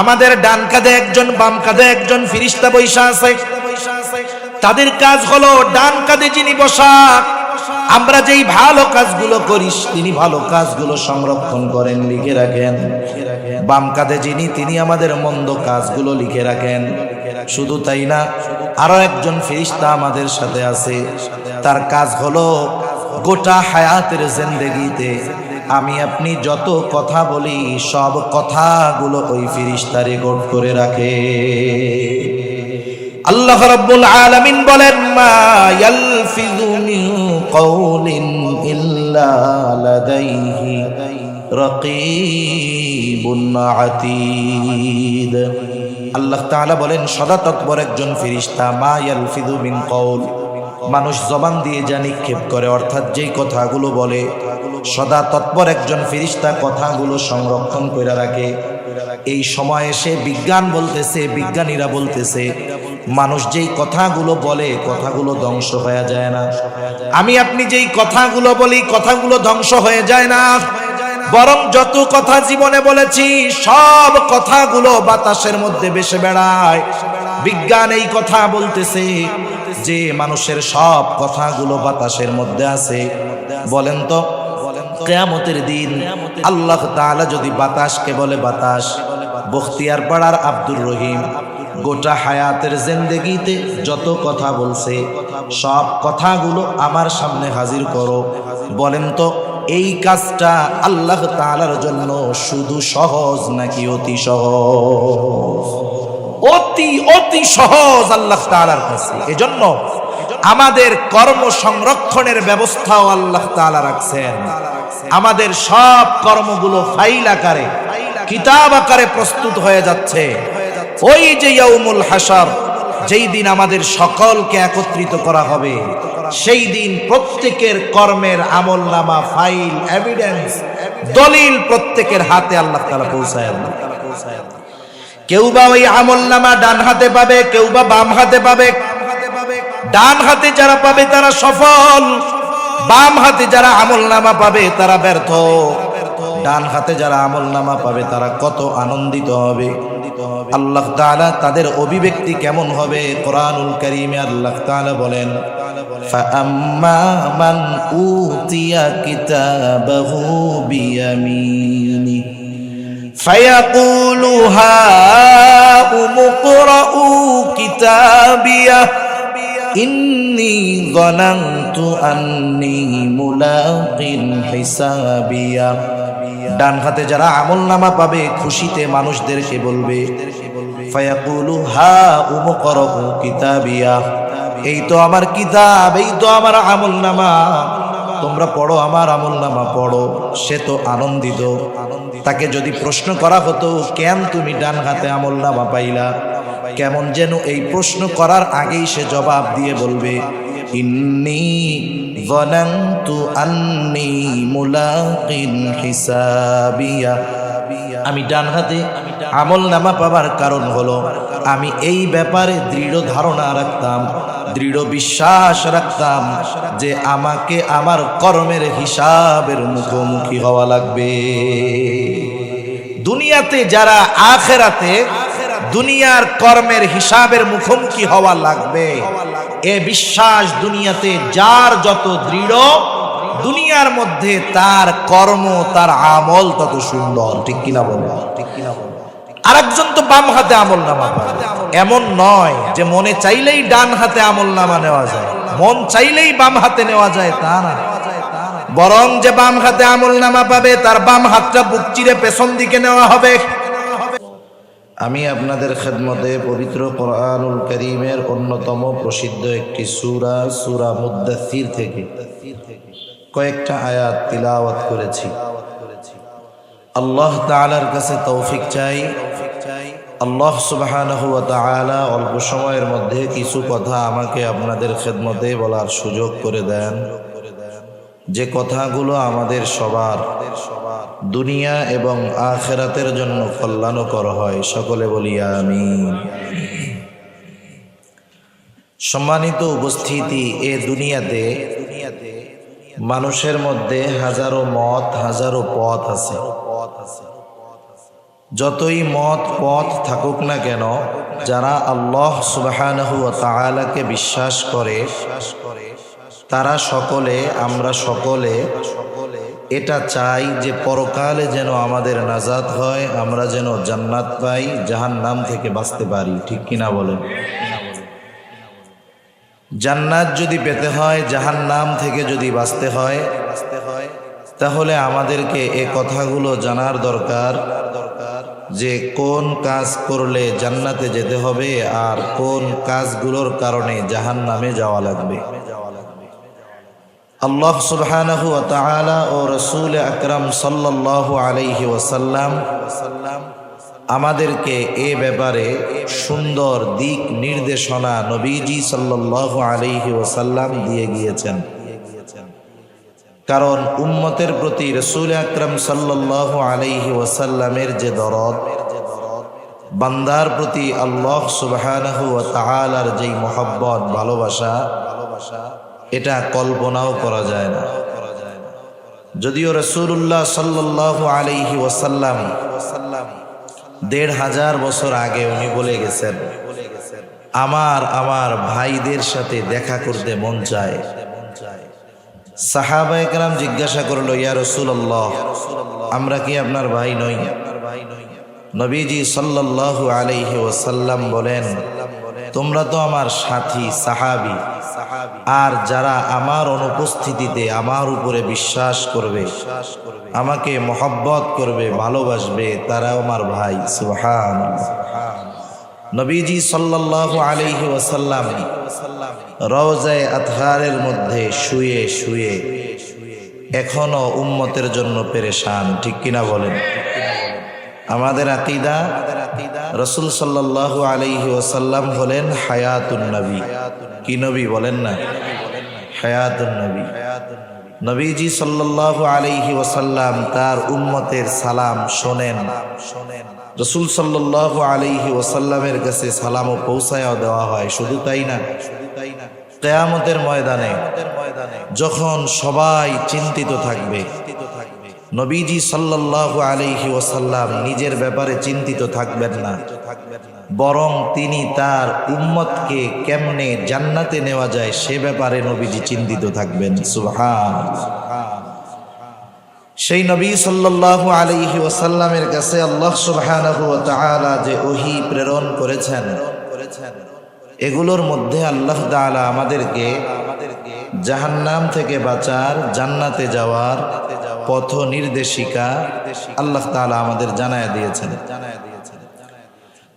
আমাদের ডান কাঁধে একজন, বাম কাঁধে একজন ফেরেশতা বৈশা আছে। তাদের কাজ হলো, ডান কাঁধে যিনি বসা, আমরা যেই ভালো কাজগুলো করি তিনি ভালো কাজগুলো সংরক্ষণ করেন, লিখে রাখেন। বাম কাঁধে যিনি, তিনি আমাদের মন্দ কাজগুলো লিখে রাখেন। শুধু তাই না, আরো একজন ফেরেশতা আমাদের সাথে আছে, তার কাজ হলো গোটা হায়াতের জিন্দেগিতে আমি আপনি যত কথা বলি সব কথাগুলো ওই ফেরেশতা রেকর্ড করে রাখে। আল্লাহ রাব্বুল আলামিন বলেন, মা ইয়ালফিযু মিন কাওলিন ইল্লা লাদাইহি রাকীবুন আতীদ। আল্লাহ তাআলা বলেন, সদা তৎপর একজন ফেরেশতা, মা ইয়ালফিযু মিন কাওল, মানুষ জবান দিয়ে যা নিক্ষেপ করে, অর্থাৎ যেই কথাগুলো বলে, সদা তৎপর একজন ফেরেশতা কথাগুলো সংরক্ষণ করে রাখে। এই সময় এসে বিজ্ঞান বলতেছে, বিজ্ঞানীরা বলতেছে, মানুষ যেই কথাগুলো বলে কথাগুলো ধ্বংস হয়ে যায় না। আমি আপনি যেই কথাগুলো বলি কথাগুলো ধ্বংস হয়ে যায় না, বরং যত কথা জীবনে বলেছি সব কথাগুলো বাতাসের মধ্যে ভেসে বেড়ায়। বিজ্ঞান এই কথা বলতেছে যে মানুষের সব কথাগুলো বাতাসের মধ্যে আছে। বলেন তো, কিয়ামতের দিন আল্লাহ তাআলা যদি বাতাসকে বলে, বাতাস, বখতিয়ার পাড়ার আব্দুর রহিম গোটা হায়াতের জিন্দেগিতে যত কথা বলছে সব কথাগুলো আমার সামনে হাজির করো, বলেন তো এই কাজটা আল্লাহ তাআলার জন্য শুধু সহজ নাকি অতি সহজ? অতি অতি সহজ আল্লাহ তাআলার কাছে। এজন্য আমাদের কর্ম সংরক্ষণের ব্যবস্থাও আল্লাহ তাআলা রাখছেন। আমাদের সব কর্মগুলো ফাইল আকারে, কিতাব আকারে প্রস্তুত হয়ে যাচ্ছে। ওই যে ইয়াউমুল হাসর, যেই দিন আমাদের সকলকে একত্রিত করা হবে, সেই দিন প্রত্যেকের কর্মের আমলনামা, ফাইল, এভিডেন্স, দলিল প্রত্যেকের হাতে আল্লাহ তাআলা পৌঁছায় দেন। কেউ বা ওই আমলনামা ডান হাতে পাবে, কেউ বা বাম হাতে পাবে। ডান হাতে যারা পাবে তারা সফল, বাম হাতে যারা আমলনামা পাবে তারা ব্যর্থ। ডান হাতে যারা আমলনামা পাবে তারা কত আনন্দিত হবে। আল্লাহ তাআলা তাদের অভিব্যক্তি কেমন হবে, কোরআনুল কারীমে আল্লাহ তাআলা বলেন, ফাআম্মা মান উতিয়া কিতাবাহু বিয়ামিনি ফায়াকুলু হাউম ইকরাউ কিতাবিয়া ইন্নী যানানতু আন্নী মুলাকিন হিসাবিয়া। ডান হাতে যারা আমলনামা পাবে খুশিতে মানুষদেরকে বলবে, ফায়াকুলু হাউম ইকরাউ কিতাবিয়া, এই তো আমার কিতাব, এই তো আমার আমলনামা, তোমরা পড়ো, আমার আমলনামা পড়ো। সে তো আনন্দিত। তাকে যদি প্রশ্ন করা হতো, কেন তুমি ডান হাতে আমলনামা পাইলা, কেমন যেন এই প্রশ্ন করার আগেই সে জবাব দিয়ে বলবে, ইন্নী যানানতু আন্নী মুলাকিন হিসাবিয়া। আমি ডান হাতে আমলনামা পাবার কারণ হলো আমি এই ব্যাপারে দৃঢ় ধারণা রাখতাম, দৃঢ় বিশ্বাস রাখতাম যে আমাকে আমার কর্মের হিসাবের মুখোমুখি হওয়া লাগবে। দুনিয়াতে যারা আখিরাতে দুনিয়ার কর্মের হিসাবের মুখোমুখি হওয়া লাগবে, এ বিশ্বাস দুনিয়াতে যার যত দৃঢ়, দুনিয়ার মধ্যে তার কর্ম, তার আমল তত সুন্দর। ঠিক কিনা বলবো? আরেকজন তো বাম হাতে আমলনামা পাবে। এমন নয় যে মনে চাইলেই ডান হাতে আমলনামা নেওয়া যায়, মন চাইলেই বাম হাতে নেওয়া যায়, তা না। বরং যে বাম হাতে আমলনামা পাবে তার বাম হাতটা বুক চিরে পেছন দিকে নেওয়া হবে। আমি আপনাদের খেদমতে পবিত্র কোরআনুল কারীমের অন্যতম প্রসিদ্ধ একটি সূরা, সূরা মুদ্দাসসির থেকে কয়েকটা আয়াত তিলাওয়াত করেছি। আল্লাহ তাআলার কাছে তৌফিক চাই, আল্লাহ সুবহানাহু ওয়া তাআলা অল্প সময়ের মধ্যে কিছু কথা আমাকে আপনাদের খেদমতে বলার সুযোগ করে দেন, যে কথাগুলো আমাদের সবার দুনিয়া এবং আখিরাতের জন্য কল্যাণকর হয়। সকলে বলি আমিন। সম্মানিত উপস্থিতি, এ দুনিয়াতে মানুষের মধ্যে হাজারো মত, হাজারো পথ আছে। যতই মত পথ থাকুক না কেন, যারা আল্লাহ সুবহানাহু ওয়া তাআলাকে বিশ্বাস করে তারা সকলে, আমরা সকলে এটা চাই যে পরকালে যেন আমাদের নাজাত হয়, আমরা যেন জান্নাত পাই, জাহান্নাম থেকে বাঁচতে পারি। ঠিক কিনা বলেন? জান্নাত যদি পেতে হয়, জাহান্নাম থেকে যদি বাঁচতে হয়, তাহলে আমাদেরকে এই কথাগুলো জানার দরকার যে কোন কাজ করলে জান্নাতে যেতে হবে আর কোন কাজগুলোর কারণে জাহান্নামে যাওয়া লাগবে। আল্লাহ সুবহানাহু ওয়া তাআলা ও রাসূল আকরাম সাল্লাল্লাহু আলাইহি ওয়াসাল্লাম আমাদেরকে এ ব্যাপারে সুন্দর দিক নির্দেশনা নবীজি সাল্লাল্লাহু আলাইহি ওয়াসাল্লাম দিয়ে গিয়েছেন। কারণ উম্মতের প্রতি রাসূল আকরাম সাল্লাল্লাহু আলাইহি ওয়াসাল্লামের যে দরদ, বান্দার প্রতি আল্লাহ সুবহানাহু ওয়া তাআলার যেই মহব্বত, ভালোবাসা, এটা কল্পনাও করা যায় না। যদিও রাসূলুল্লাহ সাল্লাল্লাহু আলাইহি ওয়াসাল্লাম ১৫০০ বছর আগে উনি বলে গেছেন, আমার ভাইদের সাথে দেখা করতে মন চায়। সাহাবায়ে কেরাম জিজ্ঞাসা করলো, ইয়া রাসূলুল্লাহ, আমরা কি আপনার ভাই নই? নবীজি সাল্লাল্লাহু আলাইহি ওয়াসাল্লাম বলেন, তোমরা তো আমার সাথী সাহাবী, আর যারা আমার অনুপস্থিতিতে আমার উপরে বিশ্বাস করবে, আমাকে মহব্বত করবে, ভালোবাসবে, তারা আমার ভাই। সুবহানাল্লাহ। নবীজি সাল্লাল্লাহু আলাইহি ওয়াসাল্লাম রওজায়ে আতহারের মধ্যে শুয়ে শুয়ে এখনো উম্মতের জন্য পেরেশান। ঠিক কিনা বলেন? আমাদের আকীদা, রাসূল সাল্লাল্লাহু আলাইহি ওয়াসাল্লাম হলেন হায়াতুন নবী। কি নবী বলেন না? হায়াতুন নবী। নবীজি সাল্লাল্লাহু আলাইহি ওয়াসাল্লাম তার উম্মতের সালাম শোনেন। রাসূল সাল্লাল্লাহু আলাইহি ওয়াসাল্লামের কাছে সালামও পৌঁছায়া দেওয়া হয়। শুধু তাই না, কিয়ামতের ময়দানে যখন সবাই চিন্তিত থাকবে, নবীজি সাল্লাল্লাহু আলাইহি ওয়াসাল্লাম নিজের ব্যাপারে চিন্তিত থাকবেন না, বরং তিনি তার উম্মতকে কেমনে জান্নাতে নেওয়া যায় সে ব্যাপারে নবীজি চিন্তিত থাকবেন। সুবহানাল্লাহ। সেই নবী সাল্লাল্লাহু আলাইহি ওয়াসাল্লামের কাছে আল্লাহ সুবহানাহু ওয়া তাআলা যে ওহী প্রেরণ করেছেন, এগুলোর মধ্যে আল্লাহ তাআলা আমাদেরকে জাহান্নাম থেকে বাঁচার, জান্নাতে যাওয়ার পথ নির্দেশিকা আল্লাহ তাআলা আমাদের জানায়া দিয়েছেন।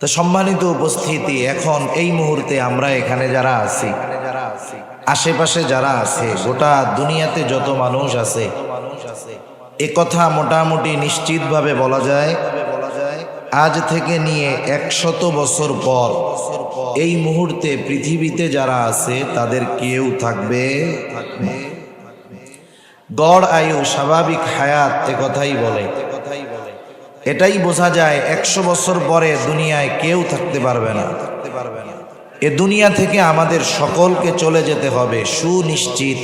তো সম্মানিত উপস্থিতি, এখন এই মুহূর্তে আমরা এখানে যারা আছি, আশেপাশে যারা আছে, গোটা দুনিয়াতে যত মানুষ আছে, এ কথা মোটামুটি নিশ্চিতভাবে বলা যায়, আজ থেকে নিয়ে ১০০ বছর পর এই মুহূর্তে পৃথিবীতে যারা আছে তাদের কেউ থাকবে না। গড় আয়ু, স্বাভাবিক হায়াত এ কথাই বলে। এটাই বোঝা যায় ১০০ বছর পরে দুনিয়ায় কেউ থাকতে পারবে না। এ দুনিয়া থেকে আমাদের সকলকে চলে যেতে হবে সুনিশ্চিত।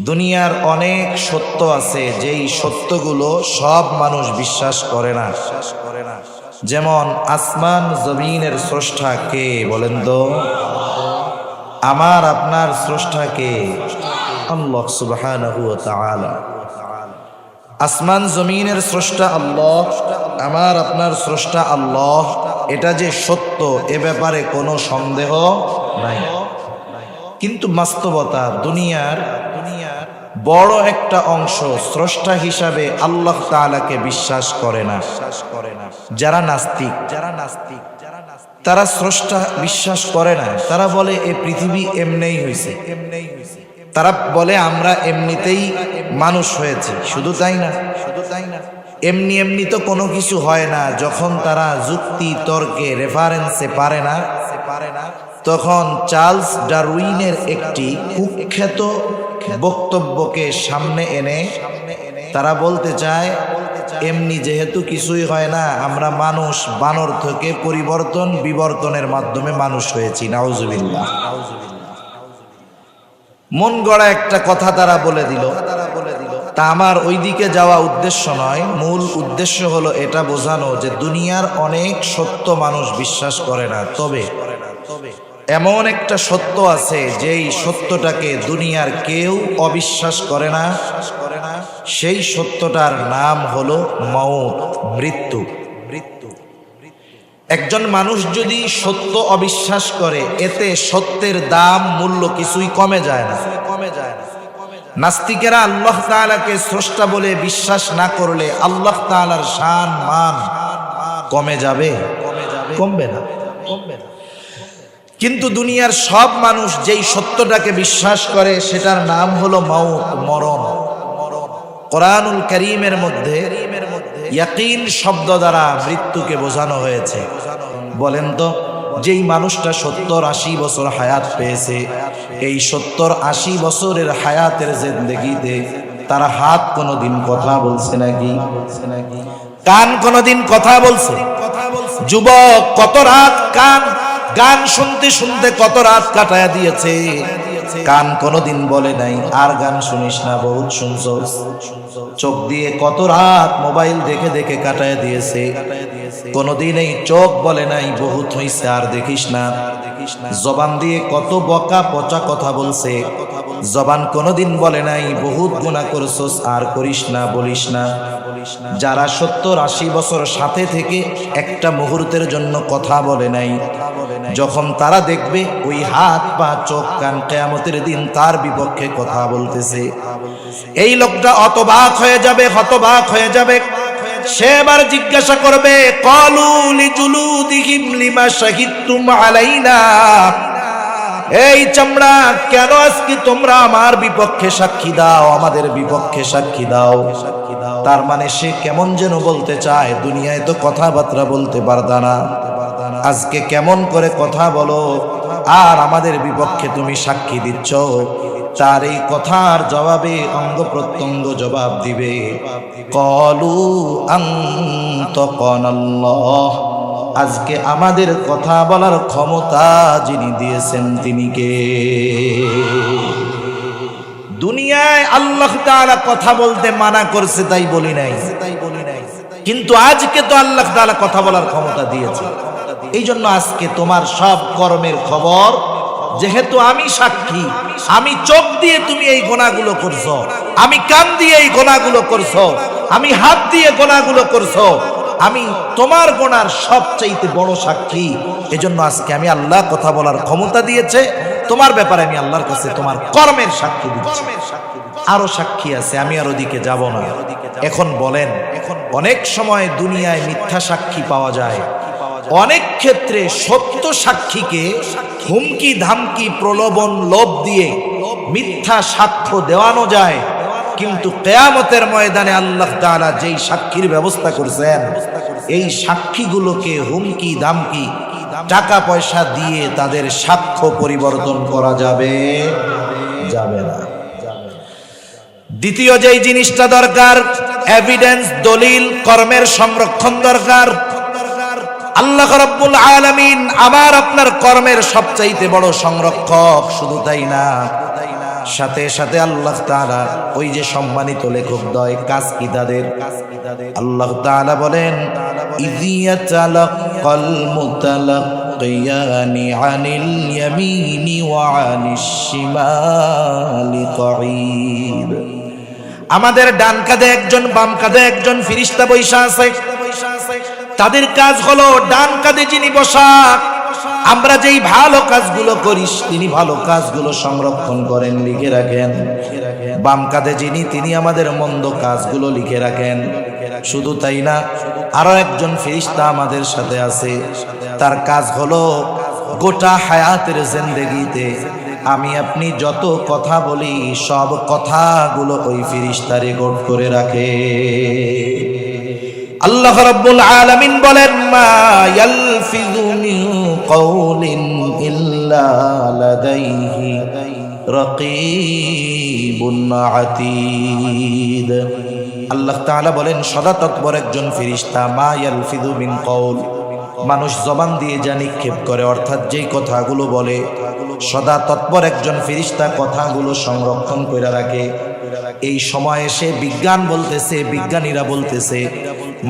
দুনিয়ার অনেক সত্য আছে, যেই সত্যগুলো সব মানুষ বিশ্বাস করে না। যেমন আসমান জমিনের স্রষ্টা কে বলেন তো? আমার আপনার স্রষ্টা কে? আল্লাহ সুবহানাহু ওয়া তাআলা। আসমান জমিনের স্রষ্টা আল্লাহ, আমার আপনার স্রষ্টা আল্লাহ, এটা যে সত্য এ ব্যাপারে কোনো সন্দেহ নাই। কিন্তু বাস্তবতা, দুনিয়ার বড় একটা অংশ স্রষ্টা হিসাবে আল্লাহ তাআলাকে বিশ্বাস করে না। যারা নাস্তিক, তারা স্রষ্টা বিশ্বাস করে না। তারা বলে এ পৃথিবী এমনিই হয়েছে, তারা বলে আমরা এমনিতেই মানুষ হয়েছে। শুধু তাই না, এমনি এমনি তো কোনো কিছু হয় না। যখন তারা যুক্তি তর্কে রেফারেন্সে পারে না, তখন চার্লস ডারউইনের একটি কুখ্যাত বক্তব্যকে সামনে এনে তারা বলতে চায়, এমনি যেহেতু কিছুই হয় না, আমরা মানুষ বানর থেকে পরিবর্তন বিবর্তনের মাধ্যমে মানুষ হয়েছি। নাউজুবিল্লাহ। মন গড়া একটা কথা তারা বলে দিল। তা আমার ওইদিকে যাওয়া উদ্দেশ্য নয়, মূল উদ্দেশ্য হলো এটা বোঝানো যে দুনিয়ার অনেক সত্য মানুষ বিশ্বাস করে না, তবে এমন একটা সত্য আছে যেই সত্যটাকে দুনিয়ার কেউ অবিশ্বাস করে না। সেই সত্যটার নাম হলো মওত, মৃত্যু। একজন মানুষ যদি সত্য অবিশ্বাস করে, এতে সত্যের দাম মূল্য কিছুই কমে যায় না। নাস্তিকেরা আল্লাহ তাআলাকে স্রষ্টা বলে বিশ্বাস না করলে আল্লাহ তাআলার শান মান কমে যাবে? কমবে না। কিন্তু দুনিয়ার সব মানুষ যেই সত্যটাকে বিশ্বাস করে সেটার নাম হলো মওত, মরণ। কোরআনুল কারীমের মধ্যে ইয়াকিন শব্দ দ্বারা মৃত্যুকে বোঝানো হয়েছে। বলেন তো, যেই মানুষটা 70-80 বছর হায়াত পেয়েছে, এই 70-80 বছরের হায়াতের জিন্দেগিতে তার হাত কোনোদিন কথা বলছে নাকি? কান কোনোদিন কথা বলছে? যুবক কত রাত গান শুনতে শুনতে কত রাত কাটায়া দিয়েছে, কান কোনোদিন বলে নাই আর গান শুনিস না, বহুত শুনছস। চোখ দিয়ে কত রাত মোবাইল দেখে দেখে কাটায় দিয়েছে, কোনোদিন এই চোখ বলে নাই বহুত হইছে আর দেখিস না। জবান দিয়ে কত বকা পচা কথা বলছে, জবান কোনোদিন বলে নাই বহুত গুনাহ করছস আর করিস না, বলিস না। যারা 70-80 বছর সাথে থেকে একটা মুহূর্তের জন্য কথা বলে নাই, যখন তারা দেখবে ওই হাত পা চোখ কান কিয়ামতের দিন তার বিপক্ষে কথা বলতেছে, এই লোকটা অতবাক হয়ে যাবে, হতবাক হয়ে যাবে। সে এবার জিজ্ঞাসা করবে, ক্বালু লিজুলুদিহিম লিমা শাহিদতুম আলাইনা, এই চামড়া কেন আজকে তোমরা আমার বিপক্ষে সাক্ষী দাও, আমাদের বিপক্ষে সাক্ষী দাও। তার মানে সে কেমন যেন বলতে চায়, দুনিয়ায় তো কথাবার্তা বলতে পারতা না, আজকে কেমন করে কথা বলো আর আমাদের বিপক্ষে তুমি সাক্ষী দিচ্ছ। তার এই কথার জবাবে অঙ্গ প্রত্যঙ্গ জবাব দিবে, ক্বালু আনতাকানাল্লাহ, আজকে আমাদের কথা বলার ক্ষমতা যিনি দিয়েছেন তিনি কে? দুনিয়ায় আল্লাহ তাআলা কথা বলতে মানা করছে তাই বলি নাই, কিন্তু আজকে তো আল্লাহ তাআলা কথা বলার ক্ষমতা দিয়েছে। এই জন্য আজকে তোমার সব কর্মের খবর, যেহেতু আমি সাক্ষী, আমি চোখ দিয়ে তুমি এই গুনাহগুলো করছো, আমি কান দিয়ে এই গুনাহগুলো করছো, আমি হাত দিয়ে গুনাহগুলো করছো, আমি তোমার গুনার সবচাইতে বড় সাক্ষী। এজন্য আজকে আমি আল্লাহ কথা বলার ক্ষমতা দিয়েছে, তোমার ব্যাপারে আমি আল্লাহর কাছে তোমার কর্মের সাক্ষী দিচ্ছি। আরো সাক্ষী আছে, আমি আর ওদিকে যাব না। এখন বলেন, অনেক সময় দুনিয়ায় মিথ্যা সাক্ষী পাওয়া যায়, অনেক ক্ষেত্রে সত্য সাক্ষীকে হুমকি ধামকি প্রলোভন লোভ দিয়ে মিথ্যা সাক্ষ্য দেওয়ানো যায়। কিন্তু কিয়ামতের ময়দানে আল্লাহ তাআলা যেই সাক্ষীর ব্যবস্থা করেছেন, এই সাক্ষীগুলোকে হুমকি ধামকি টাকা পয়সা দিয়ে তাদের সাক্ষ্য পরিবর্তন করা যাবে না। দ্বিতীয় যেই জিনিসটা দরকার, এভিডেন্স, দলিল, কর্মের সংরক্ষণ দরকার। আল্লাহ রাব্বুল আলামিন আমার আপনার কর্মের সবচাইতে বড় সংরক্ষক। শুধু তাই না, সাথে সাথে আল্লাহ তাআলা ওই যে সম্মানিত লেখক দয় কাজ কি তাদের, আল্লাহ তাআলা বলেন, ইযিয়াতালাক্কাল মুতালাক্কিয়ানি আনিল ইয়ামিনি ওয়া আনিশ শিমালি কঈদ। আমাদের ডান কাঁধে একজন, বাম কাঁধে একজন ফেরেশতা বৈশা আছে। তাদের কাজ হলো, ডান কাঁধে যিনি বসা, আমরা যেই ভালো কাজগুলো করি তিনি ভালো কাজগুলো সংরক্ষণ করেন, লিখে রাখেন। বাম কাঁধে যিনি, তিনি আমাদের মন্দ কাজগুলো লিখে রাখেন। শুধু তাই না, আরো একজন ফেরেশতা আমাদের সাথে আছে, তার কাজ হলো গোটা হায়াতের জিন্দেগিতে আমি আপনি যত কথা বলি সব কথাগুলো ওই ফেরেশতা রেকর্ড করে রাখে। আল্লাহ রাব্বুল আলামিন বলেন, মা ইয়ালফিযু মিন কাওলিন ইল্লা লাদাইহি রাকীবুন আতীদ। আল্লাহ তাআলা বলেন, সদা তৎপর একজন ফেরেশতা, মা ইয়ালফিযু মিন কাওল, মানুষ জবান দিয়ে যা নিক্ষেপ করে, অর্থাৎ যেই কথাগুলো বলে, সদা তৎপর একজন ফেরেশতা কথাগুলো সংরক্ষণ করে রাখে। এই সময় এসে বিজ্ঞান বলতেছে, বিজ্ঞানীরা বলতেছে,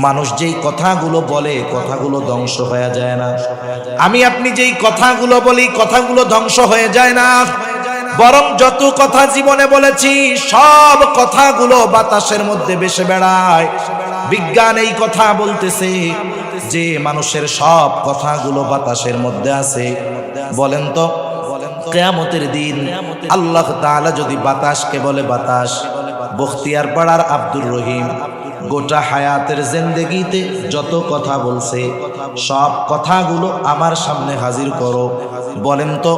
মানুষ যেই কথাগুলো বলে কথাগুলো ধ্বংস হয়ে যায় না। আমি আপনি যেই কথাগুলো বলি কথাগুলো ধ্বংস হয়ে যায় না, বরং যত কথা জীবনে বলেছি সব কথাগুলো বাতাসের মধ্যে ভেসে বেড়ায়। বিজ্ঞান এই কথা বলতেছে যে মানুষের সব কথাগুলো বাতাসের মধ্যে আছে। বলেন তো, কিয়ামতের দিন আল্লাহ তাআলা যদি বাতাসকে বলে, বাতাস, বখতিয়ার পাড়ার আব্দুর রহিম গোটা হায়াতের জিন্দেগিতে যত কথা বলছে সব কথাগুলো আমার সামনে হাজির করো, বলেন তো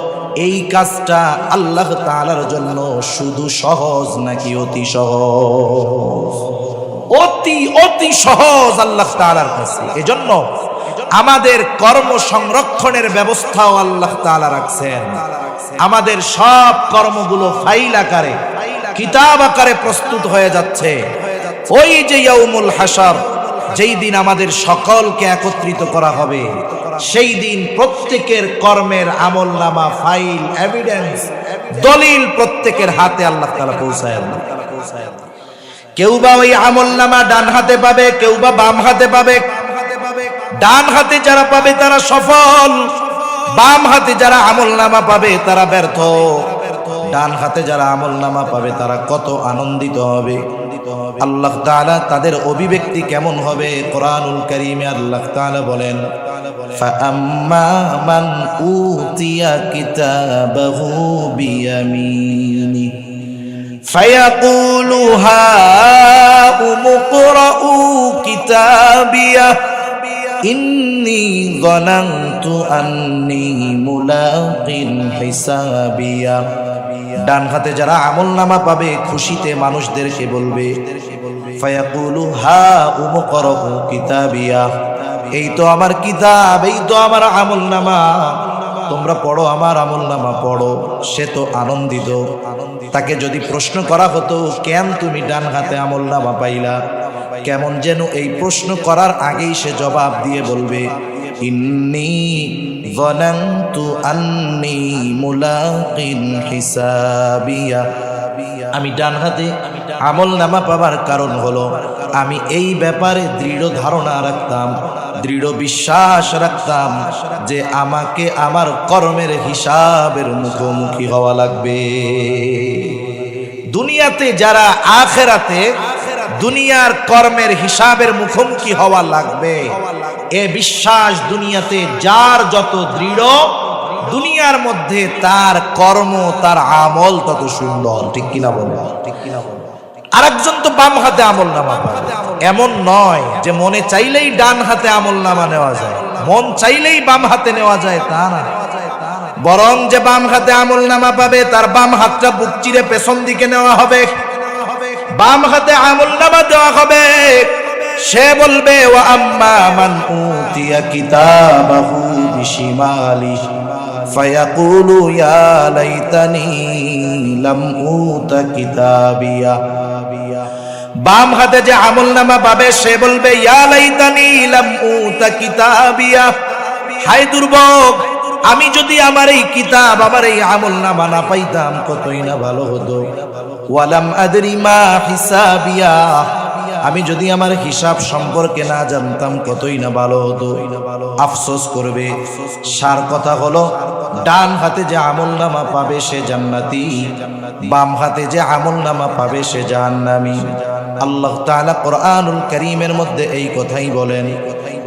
এই কাজটা আল্লাহ তাআলার জন্য শুধু সহজ নাকি অতি সহজ? অতি অতি সহজ আল্লাহ তাআলার কাছে। এজন্য আমাদের কর্ম সংরক্ষণের ব্যবস্থাও আল্লাহ তাআলা রাখছেন। আমাদের সব কর্মগুলো ফাইল আকারে, কিতাব আকারে প্রস্তুত হয়ে যাচ্ছে। ওই যে ইয়াউমুল হাসর, যেই দিন আমাদের সকলকে একত্রিত করা হবে, সেই দিন প্রত্যেকের কর্মের আমলনামা, ফাইল, এভিডেন্স, দলিল প্রত্যেকের হাতে আল্লাহ তাআলা পৌঁছায় দেন। কেউ বা ওই আমলনামা ডান হাতে পাবে, কেউ বা বাম হাতে পাবে। ডান হাতে যারা পাবে তারা সফল, বাম হাতে যারা আমলনামা পাবে তারা ব্যর্থ। ডান হাতে যারা আমলনামা পাবে তারা কত আনন্দিত হবে। আল্লাহ তাআলা তাদের অভিব্যক্তি কেমন হবে? কোরআনুল কারীমে আল্লাহ তাআলা বলেন, ফাআম্মা মান উতিয়া কিতাবাহু বিয়ামিনি ফায়াকুলু হাউম ইকরাউ কিতাবিয়া ইন্নী যানানতু আন্নী মুলাকিন হিসাবিয়া। ডান হাতে যারা আমলনামা পাবে খুশিতে মানুষদেরকে বলবে, ফায়াকুলু হাউম ইকরাউ কিতাবিয়া, এই তো আমার কিতাব, এই তো আমার আমলনামা, তোমরা পড়ো, আমার আমলনামা পড়ো। সে তো আনন্দিত। তাকে যদি প্রশ্ন করা হতো, কেন তুমি ডান হাতে আমলনামা পাইলা, কেমন যেন এই প্রশ্ন করার আগেই সে জবাব দিয়ে বলবে, ইন্নী যানানতু আন্নী মুলাকিন হিসাবিয়া। আমি ডান হাতে আমলনামা পাবার কারণ হলো আমি এই ব্যাপারে দৃঢ় ধারণা রাখতাম, দৃঢ় বিশ্বাস রাখতাম যে আমাকে আমার কর্মের হিসাবের মুখোমুখি হওয়া লাগবে। দুনিয়াতে যারা আখিরাতে দুনিয়ার কর্মের হিসাবের মুখোমুখি হওয়া লাগবে, এ বিশ্বাস দুনিয়াতে যার যত দৃঢ়, দুনিয়ার মধ্যে তার কর্ম, তার আমল তত সুন্দর। ঠিক কিনা বলবো? আরেকজন তো বাম হাতে আমলনামা পাবে। এমন নয় যে মনে চাইলেই ডান হাতে আমলনামা নেওয়া যায়, মন চাইলেই বাম হাতে নেওয়া যায়, তা না। বরং যে বাম হাতে আমলনামা পাবে তার বাম হাতটা বুক চিরে পেছন দিকে নেওয়া হবে, বাম হাতে আমলনামা দেওয়া হবে। সে বলবে, ওয়া আম্মা মান উতিয়া কিতাবাহু বিশিমালি ফায়াকুলু ইয়া লাইতানি লাম উতা কিতাবিয়া। বাম হাতে যে আমলনামা পাবে সে বলবে, ইয়া লাইতানি লাম উতা কিতাবিয়া, হায় দুর্ভোগ, আমি যদি আমার এই কিতাব, আমার এই আমলনামা না পাইতাম কতই না ভালো হতো। ওয়ালাম আদরি মা হিসাবিয়া, আমি যদি আমার হিসাব সম্পর্কে না জানতাম কতই না ভালো হতো। আফসোস করবে। সার কথা হলো, ডান হাতে যে আমলনামা পাবে সে জান্নাতি, বাম হাতে যে আমলনামা পাবে সে জাহান্নামী। আল্লাহ তাআলা কোরআনুল কারীমের মধ্যে এই কথাই বলেন,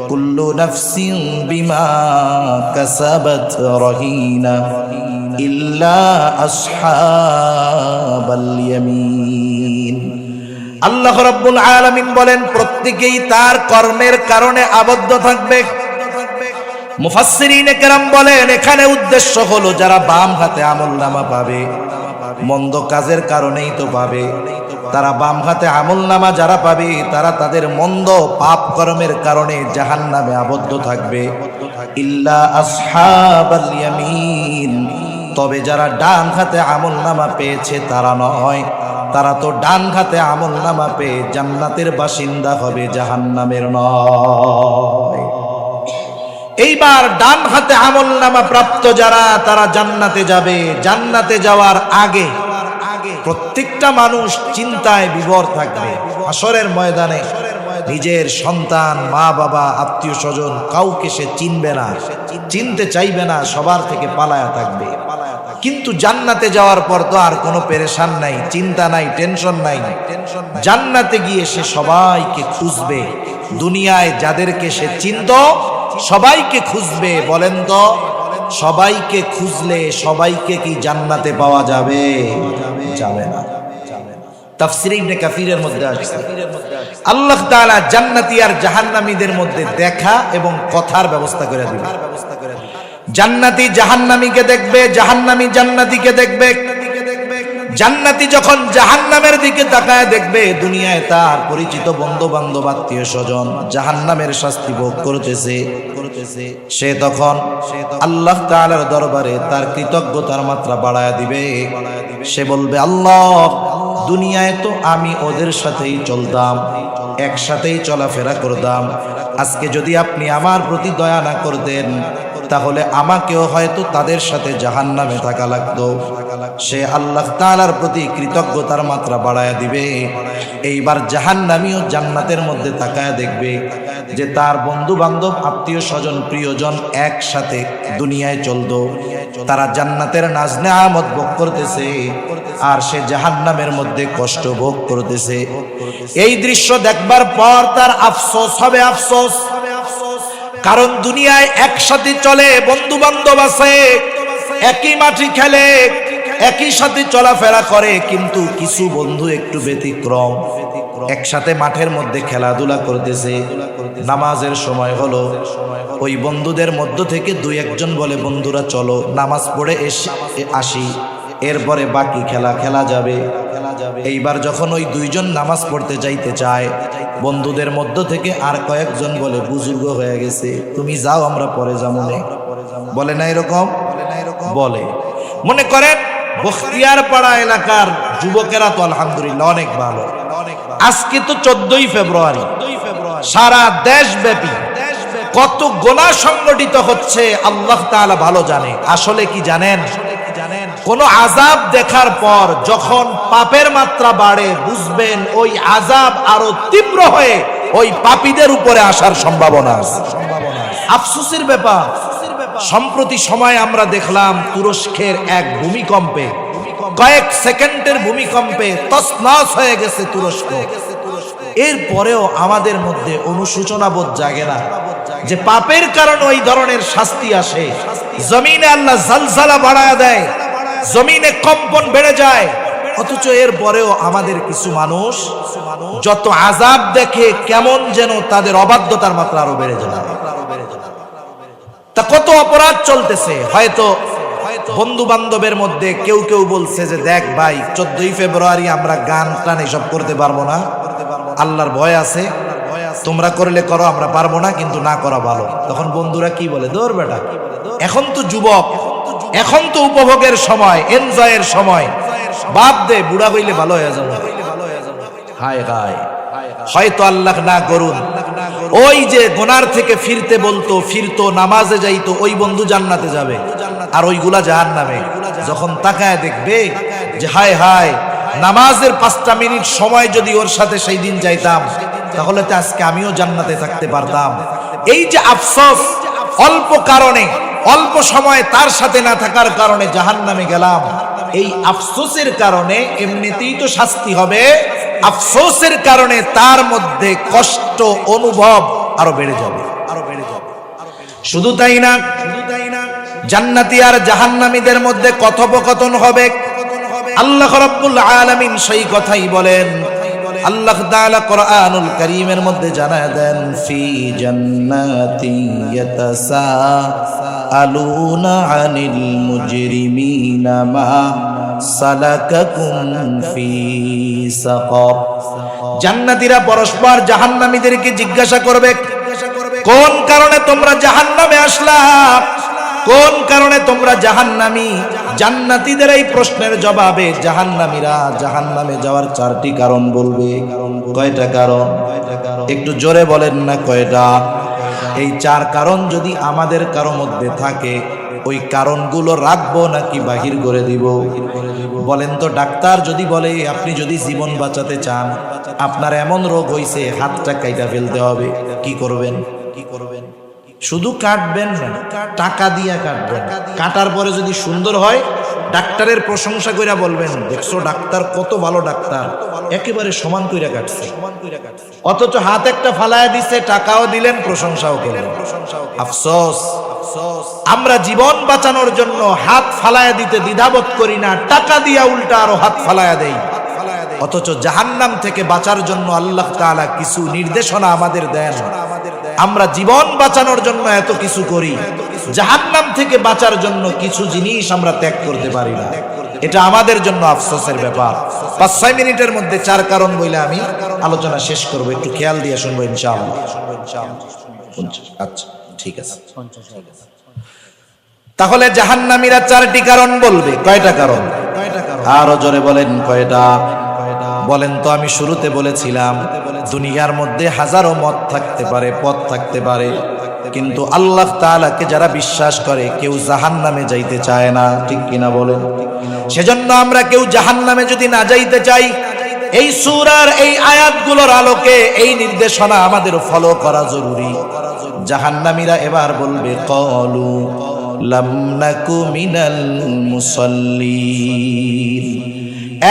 কুল্লু নাফসিন বিমা কাসাবাত রহিনা ইল্লা আসহাবাল ইয়ামিন। আল্লাহ রাব্বুল আলামিন বলেন, প্রত্যেকেই তার কর্মের কারণে আবদ্ধ থাকবে। মুফাসসিরিনে কেরাম বলেন, এখানে উদ্দেশ্য হলো যারা বাম হাতে আমলনামা পাবে, মন্দ কাজের কারণেই তো পাবে। তারা বাম হাতে আমলনামা যারা পাবে তারা তাদের মন্দ পাপ কর্মের কারণে জাহান্নামে আবদ্ধ থাকবে। ইল্লা আসহাবাল ইয়ামিন, তবে যারা ডান হাতে আমলনামা পেয়েছে তারা নয়, তারা তো ডান হাতে আমলনামা পেয়ে জান্নাতের বাসিন্দা হবে, জাহান্নামের নয়। এইবার ডান হাতে আমলনামা প্রাপ্ত যারা, তারা জান্নাতে যাবে। জান্নাতে যাওয়ার আগে প্রত্যেকটা মানুষ চিন্তায় বিভোর থাকবে। হাসরের ময়দানে নিজের সন্তান, মা বাবা, আত্মীয় স্বজন কাউকে সে চিনবে না, চিনতে চাইবে না, সবার থেকে পালায়া থাকবে। কিন্তু জান্নাতে যাওয়ার পর তো আর কোনো পেরেশান নাই, চিন্তা নাই, টেনশন নাই। জান্নাতে গিয়ে সে সবাইকে খুঁজবে। দুনিয়ায় যাদেরকে সে চিনত সবাইকে খুঁজবে। বলেন তো, সবাইকে খুঁজলে সবাইকে কি জান্নাতে পাওয়া যাবে? যাবে না। তাফসীর ইবনে কাসীরের মধ্যে আছে আল্লাহ তাআলা জান্নাতি আর জাহান্নামীদের মধ্যে দেখা এবং কথার ব্যবস্থা করে দিবেন। জান্নাতি জাহান্নামীকে দেখবে, জাহান্নামী জান্নাতীকে দেখবে। জান্নাতি যখন জাহান্নামের দিকে তাকায় দেখবে দুনিয়ায় তার পরিচিত বন্ধু বান্ধব, আত্মীয় স্বজন জাহান্নামের শাস্তি ভোগ করতেছে, সে তখন আল্লাহ তাআলার দরবারে তার কৃতজ্ঞতার মাত্রা বাড়ায় দিবে। সে বলবে, আল্লাহ, দুনিয়ায় তো আমি ওদের সাথেই চলতাম, একসাথেই চলাফেরা করতাম। আজকে যদি আপনি আমার প্রতি দয়া না করতেন তাহলে আমাকেও হয়তো তাদের সাথে জাহান্নামে থাকা লাগতো। সে আল্লাহ তাআলার প্রতি কৃতজ্ঞতার মাত্রা বাড়ায় দিবে। এইবার জাহান্নামীও জান্নাতের মধ্যে তাকায় দেখবে যে তার বন্ধু বান্ধব, আত্মীয় স্বজন, প্রিয়জন একসাথে দুনিয়ায় চলতো, তারা জান্নাতের নাজ নেয়ামত ভোগ করতেছে আর সে জাহান্নামের মধ্যে কষ্ট ভোগ করতেছে। এই দৃশ্য দেখবার পর তার আফসোস হবে, আফসোস। কারণ দুনিয়ায় একসাথে চলে, বন্ধু বান্ধব আছে, একই মাটি খেলে, একই সাথে চলাফেরা করে, কিন্তু কিছু বন্ধু একটু ব্যতিক্রম। একসাথে মাঠের মধ্যে খেলাধুলা করতেছে, নামাজের সময় হলো, ওই বন্ধুদের মধ্য থেকে দুই একজন বলে, বন্ধুরা চলো নামাজ পড়ে আসি, এরপরে বাকি খেলা খেলা যাবে। এইবার যখন ওই দুইজন নামাজ পড়তে যাইতে চায়, বন্ধুদের মধ্য থেকে আর কয়েকজন বলে, বুজুর্গ হয়ে গেছে, তুমি যাও, আমরা পরে যাবো না। বলে না এরকম? বলে। মনে করেন বখতিয়ার পাড়া এলাকার যুবকেরা তো আলহামদুলিল্লাহ অনেক ভালো। আজকে তো 14ই ফেব্রুয়ারি, সারা দেশব্যাপী কত গোনা সংগঠিত হচ্ছে আল্লাহ তাআলা ভালো জানে। আসলে কি জানেন, কোন আযাব দেখার পর যখন পাপের মাত্রা বাড়ে, বুঝবেন ওই আযাব আরো তীব্র হয়ে ওই পাপীদের উপরে আসার সম্ভাবনা আছে। আফসোসের ব্যাপার, সম্প্রতি সময় আমরা দেখলাম তুরস্কের এক ভূমিকম্পে, কয়েক সেকেন্ডের ভূমিকম্পে তছনছ হয়ে গেছে তুরস্ক। এরপরেও আমাদের মধ্যে অনুশোচনা বোধ জাগে না যে পাপের কারণে ওই ধরনের শাস্তি আসে। জমিনে আল্লাহ জালজালা বাড়ায় দেয়, জমিনে কম্পন বেড়ে যায়, অথচ এর পরেও আমাদের কিছু মানুষ যত আযাব দেখে কেমন যেন তাদের অবাধ্যতার মাত্রা আরো বেড়ে যায়। তা কত অপরাধ চলতেছে। হয়তো বন্ধু বান্ধবের মধ্যে কেউ কেউ বলছে যে, দেখ ভাই, 14ই ফেব্রুয়ারি আমরা গান টান এসব করতে পারবো না, আল্লাহর ভয় আছে, তোমরা করলে করো, আমরা পারবো না, কিন্তু না করা ভালো। তখন বন্ধুরা কি বলে, দৌড় বেটা, এখন তো যুবক, এখন তো উপভোগের সময়, এনজয়ের সময়, বাদ দে, বুড়া হইলে ভালো হয়ে যাবে। হায় হায়, হয়তো আল্লাহ না করুন ওই যে গোনার থেকে ফিরতে বলতো, ফিরতো, নামাজে যাইতো, ওই বন্ধু জান্নাতে যাবে আর ওইগুলা জাহান্নামে। যখন তাকায় দেখবে যে হায় হায়, নামাজের 5টা মিনিট সময় যদি ওর সাথে সেই দিন যাইতাম তাহলে তো আজকে আমিও জান্নাতে থাকতে পারতাম। এই যে আফসোস, অল্প কারণে, অল্প সময় তার সাথে না থাকার কারণে জাহান্নামে গেলাম, এই আফসোসের কারণে এমনিতেই তো শাস্তি হবে, আফসোসের কারণে তার মধ্যে কষ্ট অনুভব আরো বেড়ে যাবে। শুধু তাই না, জান্নাতি আর জাহান্নামীদের মধ্যে কথোপকথন হবে। আল্লাহ রাব্বুল আলামিন সেই কথাই বলেন। আল্লাহ তাআলা কোরআনুল কারীমের মধ্যে জানায় দেন, ফি জান্নাতি ইয়াতাসাআলুনা আনিল মুজরিমিনা মা সালাকাকুম ফি সাকার। জান্নাতীরা পরস্পর জাহান্নামীদেরকে জিজ্ঞাসা করবে, কোন কারণে তোমরা জাহান্নামে আসলা, কোন কারণে তোমরা জাহান্নামী। জান্নাতীদের এই প্রশ্নের জবাবে জাহান্নামীরা জাহান্নামে যাওয়ার 4টি কারণ বলবে। কয়টা কারণ? একটু জোরে বলেন না কয়টা? এই 4 কারণ যদি আমাদের কারো মধ্যে থাকে, ওই কারণগুলো রাখবো নাকি বাহির করে দিব? বলেন তো, ডাক্তার যদি বলে আপনি যদি জীবন বাঁচাতে চান, আপনার এমন রোগ হইছে হাতটা কাইটা ফেলতে হবে, কি করবেন? শুধু কাটবেন না, টাকা দিয়া কাটবেন। কাটার পরে যদি সুন্দর হয়, ডাক্তারের প্রশংসা কইরা বলবেন, দেখছো ডাক্তার কত ভালো ডাক্তার, একেবারে সমান কইরা কাটছে। অথচ হাত একটা ফালায়া দিছে, টাকাও দিলেন, প্রশংসাও করলেন। আফসোস, আমরা জীবন বাঁচানোর জন্য হাত ফালায়া দিতে দ্বিধাবোধ করি না, টাকা দিয়া উল্টা আরো হাত ফালায়া দেই। অথচ জাহান্নাম থেকে বাঁচার জন্য আল্লাহ তাআলা কিছু নির্দেশনা আমাদের দেন। আমরা জীবন বাঁচানোর জন্য এত কিছু করি, জাহান্নাম থেকে বাঁচার জন্য কিছু জিনিস আমরা ত্যাগ করতে পারি না। এটা আমাদের জন্য আফসোসের ব্যাপার। 5-6 মিনিটের মধ্যে 4 কারণ বলে আমি আলোচনা শেষ করব, একটু খেয়াল দিয়ে শুনবো ইনশাআল্লাহ। আচ্ছা ঠিক আছে। তাহলে জাহান্নামীরা 4টি কারণ বলবে। কয়টা কারণ? আরো জোরে বলেন, কয়টা? বলেন তো। আমি শুরুতে বলেছিলাম দুনিয়ার মধ্যে হাজারো মত থাকতে পারে, পথ থাকতে পারে, কিন্তু আল্লাহ তাআলাকে যারা বিশ্বাস করে কেউ জাহান্নামে যাইতে চায় না, ঠিক কিনা বলেন? সেজন্য আমরা কেউ জাহান্নামে যদি না যাইতে চাই, এই সূরার এই আয়াতগুলোর আলোকে এই নির্দেশনা আমাদের ফলো করা জরুরি। জাহান্নামীরা এবার বলবে, ক্বালু লাম নাকু মিনাল মুসাল্লিন।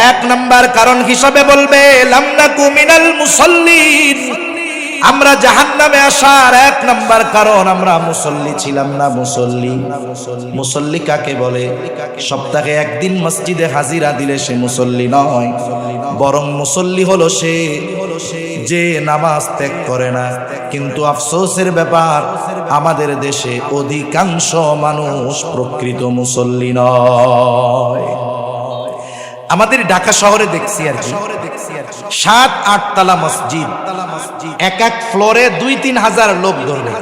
1 নাম্বার কারণ হিসাবে বলবে, লাম নাকু মিনাল মুসাল্লিন। আমরা জাহান্নামে আসার 1 নাম্বার কারণ, আমরা মুসল্লি ছিলাম না। মুসল্লি কাকে বলে? সপ্তাহে 1 দিন মসজিদে হাজিরা দিলে সে মুসল্লি নয়, বরং মুসল্লি হলো সে যে নামাজ ত্যাগ করে না। কিন্তু আফসোসের ব্যাপার, আমাদের দেশে অধিকাংশ মানুষ প্রকৃত মুসল্লি নয়। আমাদের ঢাকা শহরে দেখছি আর কি, 7-8 তলা মসজিদ, এক ফ্লোরে 2-3 হাজার লোক ধরবে।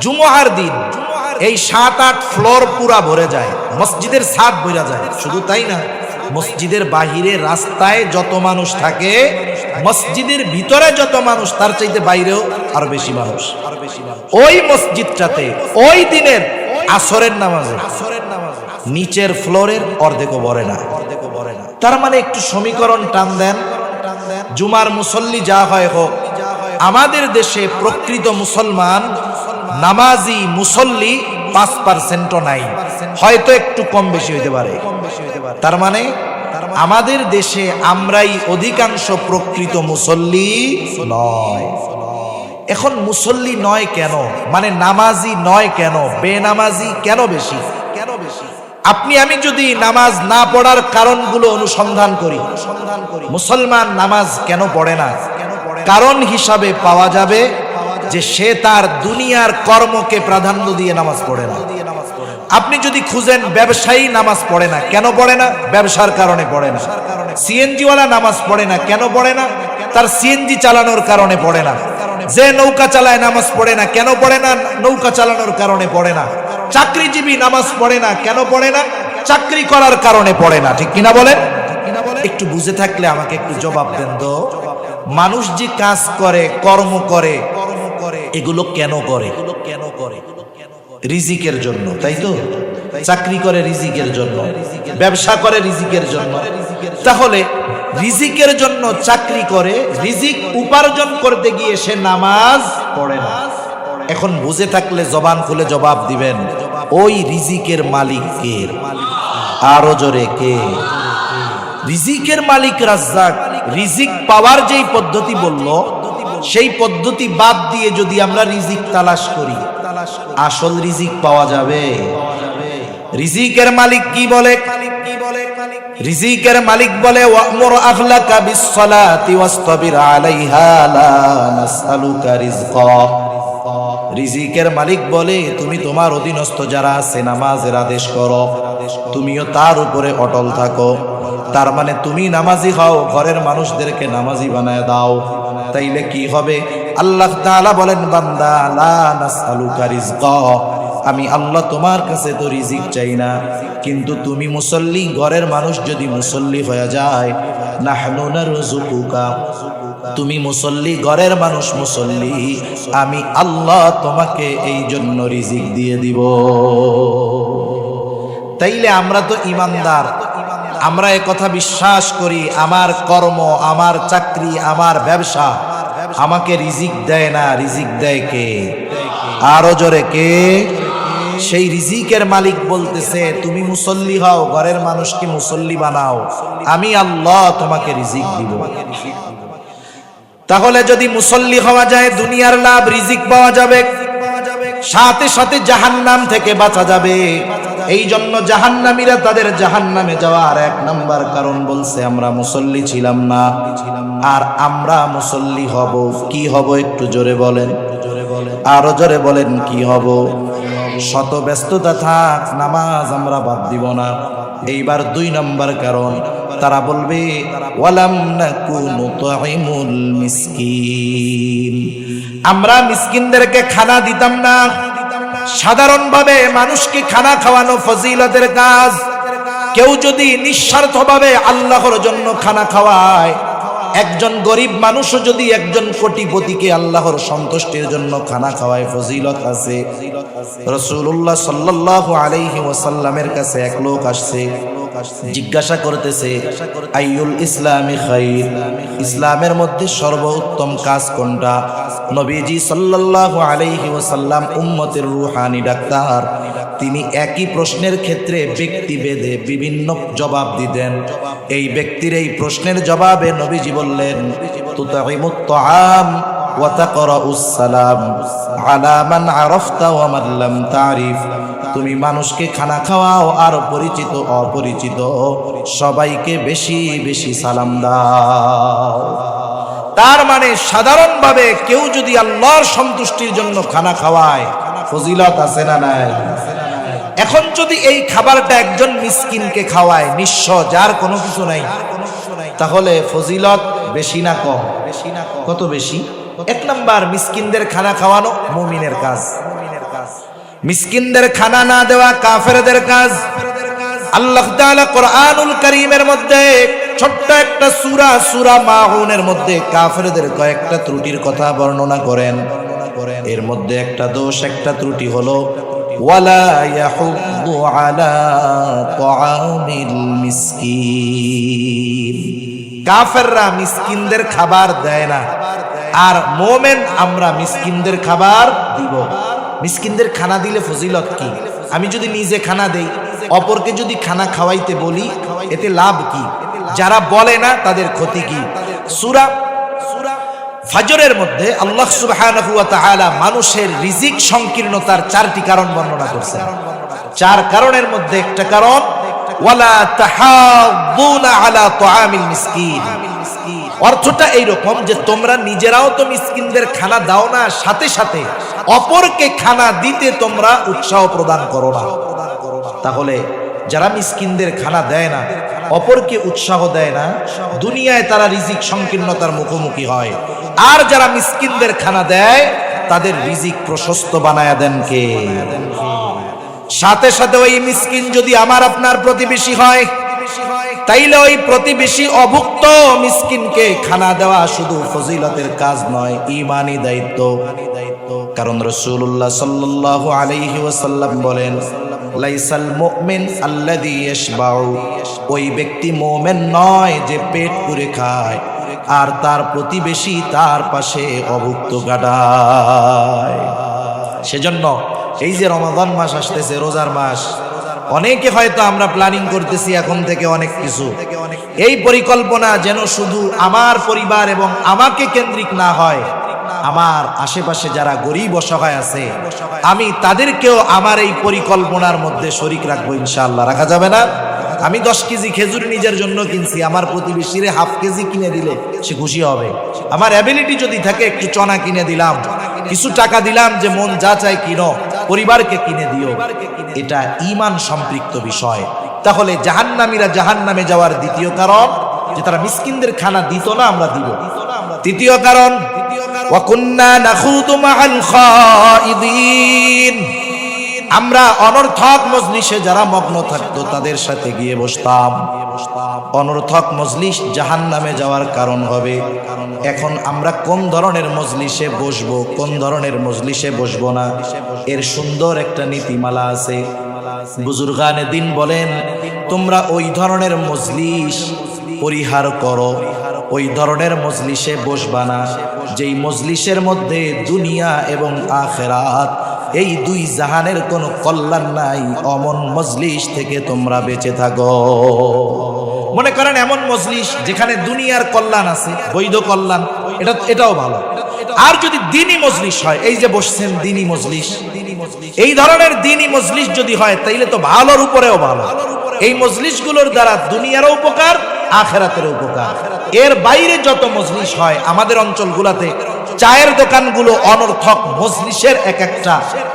জুমার দিন এই 7-8 ফ্লোর পুরা ভরে যায়, মসজিদের ছাদ ভরে যায়। শুধু তাই না, মসজিদের বাহিরে রাস্তায় যত মানুষ থাকে, মসজিদের ভিতরে যত মানুষ, তার চাইতে বাইরেও আরো বেশি মানুষ। ওই মসজিদটাতে ওই দিনের আসরের নামাজে নিচের ফ্লোরের অর্ধেকও ভরে না। তার মানে একটু সমীকরণ টান দেন, জুমার মুসল্লি যা হয় হোক, আমাদের দেশে প্রকৃত মুসলমান নামাজি মুসল্লি 5%ও নাই, হয়তো একটু কম বেশি হইতে পারে। তার মানে আমাদের দেশে আমরাই অধিকাংশ প্রকৃত মুসল্লি নয়। এখন মুসল্লি নয় কেন, মানে নামাজি নয় কেন, বেনামাজি কেন বেশি? আপনি আমি যদি নামাজ না পড়ার কারণগুলো অনুসন্ধান করি, মুসলমান নামাজ কেন পড়ে না, কারণ হিসাবে পাওয়া যাবে যে সে তার দুনিয়ার কর্মকে প্রাধান্য দিয়ে নামাজ পড়ে না। আপনি যদি খুঁজেন ব্যবসায়ী নামাজ পড়ে না, কেন পড়ে না? ব্যবসার কারণে পড়ে না। সিএনজিওয়ালা নামাজ পড়ে না, কেন পড়ে না? তার সিএনজি চালানোর কারণে পড়ে না। যে নৌকা চালায় নামাজ পড়ে না, কেন পড়ে না? নৌকা চালানোর কারণে পড়ে না। চাকরিজীবী নামাজ পড়ে না, কেন পড়ে না? চাকরি করার কারণে পড়ে না, ঠিক কিনা বলেন? একটু বুঝে থাকলে আমাকে একটু জবাব দেন তো। মানুষ যে কাজ করে, কর্ম করে, এগুলো কেন করে? রিজিকের জন্য, তাই তো? চাকরি করে রিজিকের জন্য, ব্যবসা করে রিজিকের জন্য। তাহলে রিজিকের জন্য চাকরি করে, রিজিক উপার্জন করতে গিয়ে সে নামাজ পড়ে না। এখন বুঝে থাকলে জবান খুলে জবাব দিবেন, ওই রিজিকের মালিক কে? আরো জোরে, কে? রিজিকের মালিক রাজ্জাক। রিজিক পাওয়ার যেই পদ্ধতি বলল, সেই পদ্ধতি বাদ দিয়ে যদি আমরা রিজিক তালাশ করি, আসল রিজিক পাওয়া যাবে? রিজিকের মালিক কি বলে? রিজিকের মালিক বলে, ওয়া'মুর আহলাকা বিস-সালাতি ওয়াসতাবির আলাইহা লা নাসআলুকা রিজকা। রিজিকের মালিক বলে, তুমি তোমার অধীনস্থ যারা আছে নামাজের আদেশ করো, তুমিও তার উপরে অটল থাকো। তার মানে তুমি নামাজি হও, ঘরের মানুষদেরকে নামাজি বানায় দাও, তাইলে কি হবে? আল্লাহ তাআলা বলেন, বান্দা লা নাসআলুকা রিজকা, আমি আল্লাহ তোমার কাছে তো রিজিক চাই না, কিন্তু তুমি মুসল্লি, ঘরের মানুষ যদি মুসল্লি হয়ে যায়, নাহনু নারযুকুকা, তুমি মুসল্লি, ঘরের মানুষ মুসল্লি, আমি আল্লাহ তোমাকে এই জন্য রিজিক দিয়ে দিব। তাইলে আমরা তো ইমানদার, আমরা এ কথা বিশ্বাস করি আমার কর্ম, আমার চাকরি, আমার ব্যবসা আমাকে রিজিক দেয় না, রিজিক দেয় কে? আরো জোরে কে? সেই রিজিকের মালিক বলতেছে তুমি মুসল্লি হও, ঘরের মানুষকে মুসল্লি বানাও, আমি আল্লাহ তোমাকে রিজিক দিব। তাহলে যদি মুসল্লি হওয়া যায় দুনিয়ার লাভ, রিজিক পাওয়া যাবে, সাথে সাথে জাহান্নাম থেকে বাঁচা যাবে। এই জন্য জাহান্নামীরা তাদের জাহান্নামে যাওয়ার এক নাম্বার কারণ বলছে আমরা মুসল্লি ছিলাম না, আর আমরা মুসল্লি হব। কি হব একটু জোরে বলেন, আরো জোরে বলেন কি হব? শত ব্যস্ততা থাক, নামাজ আমরা বাদ দিব না। এইবার 2 নাম্বার কারণ, তারা বলবে ওয়ালাম নাকুনু তুইমুল মিসকিন, আমরা মিসকিনদেরকে খানা দিতাম না। সাধারণভাবে মানুষকে খানা খাওয়ানো ফজিলতের কাজ। কেউ যদি নিঃস্বার্থভাবে আল্লাহর জন্য খানা খাওয়ায়, একজন গরিব মানুষও যদি একজন কোটিপতিকে আল্লাহর সন্তুষ্টির জন্য খানা খাওয়ায়, ফজিলত আছে। রাসূলুল্লাহ সাল্লাল্লাহু আলাইহি ওয়াসাল্লামের কাছে এক লোক আসছে, জিজ্ঞাসা করতেছে আইয়ুল ইসলামি খাইর, ইসলামের মধ্যে সর্বোত্তম কাজ কোনটা? নবীজি সাল্লাল্লাহু আলাইহি ওয়াসাল্লাম উম্মতের রূহানি ডাক্তার, তিনি একই প্রশ্নের ক্ষেত্রে ব্যক্তিভেদে বিভিন্ন জবাব দিতেন। এই ব্যক্তির এই প্রশ্নের জবাবে নবীজি বললেন তুতাইমুত তাআম ওয়া তাকরাউস সালাম আলা মান আরাফতা ওয়া মান লাম তারিফ, তুমি মানুষকে খানা খাওয়াও, আর পরিচিত অপরিচিত সবাইকে বেশি বেশি সালাম দাও। তার মানে সাধারণভাবে কেউ যদি আল্লাহর সন্তুষ্টির জন্য খানা খাওয়ায়, ফজিলত আছে না নাই? এখন যদি এই খাবারটা একজন মিসকিনকে খাওয়ায়, নিঃস্ব, যার কোনো কিছু নাই, তাহলে ফজিলত বেশি না কম? কত বেশি? 1 নাম্বার, মিসকিনদের খানা খাওয়ানো মুমিনের কাজ, মিসকিনদের খানা না দেওয়া কাফেরদের কাজ। আল্লাহ তাআলা কোরআনুল কারীমের মধ্যে ছোট্ট একটা সূরা, সূরা মাউনের মধ্যে কাফেরদের কয়েকটা ত্রুটির কথা বর্ণনা করেন। এর মধ্যে একটা দোষ, একটা ত্রুটি হলো ওয়ালা ইয়াহুদ্দু আলা তাআমিল মিসকিন, কাফেররা মিসকিনদের খাবার দেয় না, আর মুমিন আমরা মিসকিনদের খাবার দিব। মিসকিনদের খানা দিলে ফজিলত কি? আমি যদি নিজে খানা দেই, অপরকে যদি খানা খাওয়াইতে বলি, এতে লাভ কি? যারা বলে না তাদের ক্ষতি কি? সূরা ফাজরের মধ্যে আল্লাহ সুবহানাহু ওয়া তাআলা মানুষের রিজিক সংকীর্ণতার 4টি কারণ বর্ণনা করেছেন। 4 কারণের মধ্যে একটা কারণ ওয়ালা তাহাদ্দুনা আলা তাআমিল মিসকিন, অর্থটা এইরকম যে তোমরা নিজেরাও তো মিসকিনদের খানা দাও না, সাথে সাথে অপরকে খানা দিতে তোমরা উৎসাহ প্রদান করো না। তাহলে যারা মিসকিনদের খানা দেয় না, অপরকে উৎসাহ দেয় না, দুনিয়ায় তারা রিজিক সংকীর্ণতার মুখোমুখি হয়। আর যারা মিসকিনদের খানা দেয়, তাদের রিজিক প্রশস্ত বানায়া দেন কে? সাথে সাথে ওই মিসকিন যদি আমার আপনার প্রতিবেশী হয়, তাইলে ওই প্রতিবেশী অভুক্ত মিসকিনকে খানা দেওয়া শুধু ফজিলতের কাজ নয়, ঈমানি দায়িত্ব। কারণ রাসূলুল্লাহ সাল্লাল্লাহু আলাইহি ওয়াসাল্লাম বলেন লাইসাল মুমিন আল্লাযী ইয়াশবাউ, ওই ব্যক্তি মুমিন নয় যে পেট পুরে খায় আর তার প্রতিবেশী তার পাশে অভুক্ত কাটায়। সেজন্য এই যে রমাদান মাস আসতেছে, রোজার মাস, অনেকে হয়তো আমরা প্ল্যানিং করতেছি এখন থেকে অনেক কিছু। এই পরিকল্পনা যেন শুধু আমার পরিবার এবং আমাকে কেন্দ্রিক না হয়, আমার আশেপাশে যারা গরিব অসহায় আছে আমি তাদেরকেও আমার এই পরিকল্পনার মধ্যে শরীক রাখবো ইনশাআল্লাহ। রাখা যাবে না? আমি 10 কেজি খেজুর নিজের জন্য কিনছি, আমার প্রতিবেশীরে হাফ কেজি কিনে দিলে সে খুশি হবে। আমার অ্যাবিলিটি যদি থাকে একটু চনা কিনে দিলাম, কিছু টাকা দিলাম যে মন যা চায় কিনো, পরিবারকে কিনে দিও, এটা ঈমান সম্পৃক্ত বিষয়। তাহলে জাহান্নামীরা জাহান্নামে যাওয়ার দ্বিতীয় কারণ যে তারা মিসকিনদের খানা দিত না, আমরা দিব। তৃতীয় কারণ ওয়া কুন্না নাখুদু মাআল খাইদিন, আমরা অনর্থক মজলিসে যারা মগ্ন থাকতো তাদের সাথে গিয়ে বসতাম। অনর্থক মজলিস জাহান্নামে যাওয়ার কারণ হবে। এখন আমরা কোন ধরনের মজলিসে বসবো, কোন ধরনের মজলিসে বসবো না, এর সুন্দর একটা নীতিমালা আছে। বুজুর্গানে দিন বলেন, তোমরা ওই ধরনের মজলিস পরিহার করো, ওই ধরনের মজলিসে বসবা না যেই মজলিসের মধ্যে দুনিয়া এবং আখেরাত এই দুই জাহানের কোনো কল্যাণ নাই। অমন মজলিস থেকে তোমরা বেঁচে থাকো। মনে করেন এমন মজলিস যেখানে দুনিয়ার কল্যাণ আছে, বৈধ কল্যাণ, এটাও ভালো। আর যদি দ্বীনি মজলিস হয়, এই যে বসছেন দ্বীনি মজলিস, এই ধরনের দ্বীনি মজলিস যদি হয় তাইলে তো ভালোর উপরেও ভালো। এই মজলিসগুলোর দ্বারা দুনিয়ারও উপকার, আখেরাতেরও উপকার। এর বাইরে যত মজলিস হয় আমাদের অঞ্চলগুলোতে, চায়ের দোকানগুলো অনর্থক মজলিসের এক একটা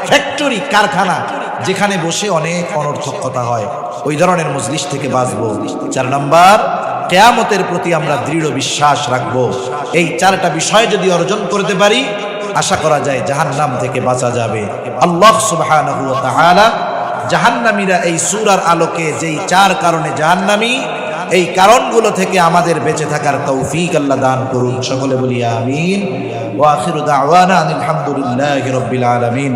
ফ্যাক্টরি, কারখানা, যেখানে বসে অনেক অনর্থক কথা হয়। ওই ধরনের মজলিস থেকে বাঁচবো। 4 নাম্বার, কিয়ামতের প্রতি আমরা দৃঢ় বিশ্বাস রাখবো। এই 4টা বিষয় যদি অর্জন করতে পারি, আশা করা যায় জাহান্নাম থেকে বাঁচা যাবে। আল্লাহ সুবহানাহু ওয়া তাআলা জাহান্নামীরা এই সূরার আলোকে যেই 4 কারণে জাহান্নামী, এই কারণগুলো থেকে আমাদের বেঁচে থাকার তৌফিক আল্লাহ দান করুন। সকলে বলি আমিন। ওয়া আখিরু দাওয়ানা আলহামদুলিল্লাহি রাব্বিল আলামিন।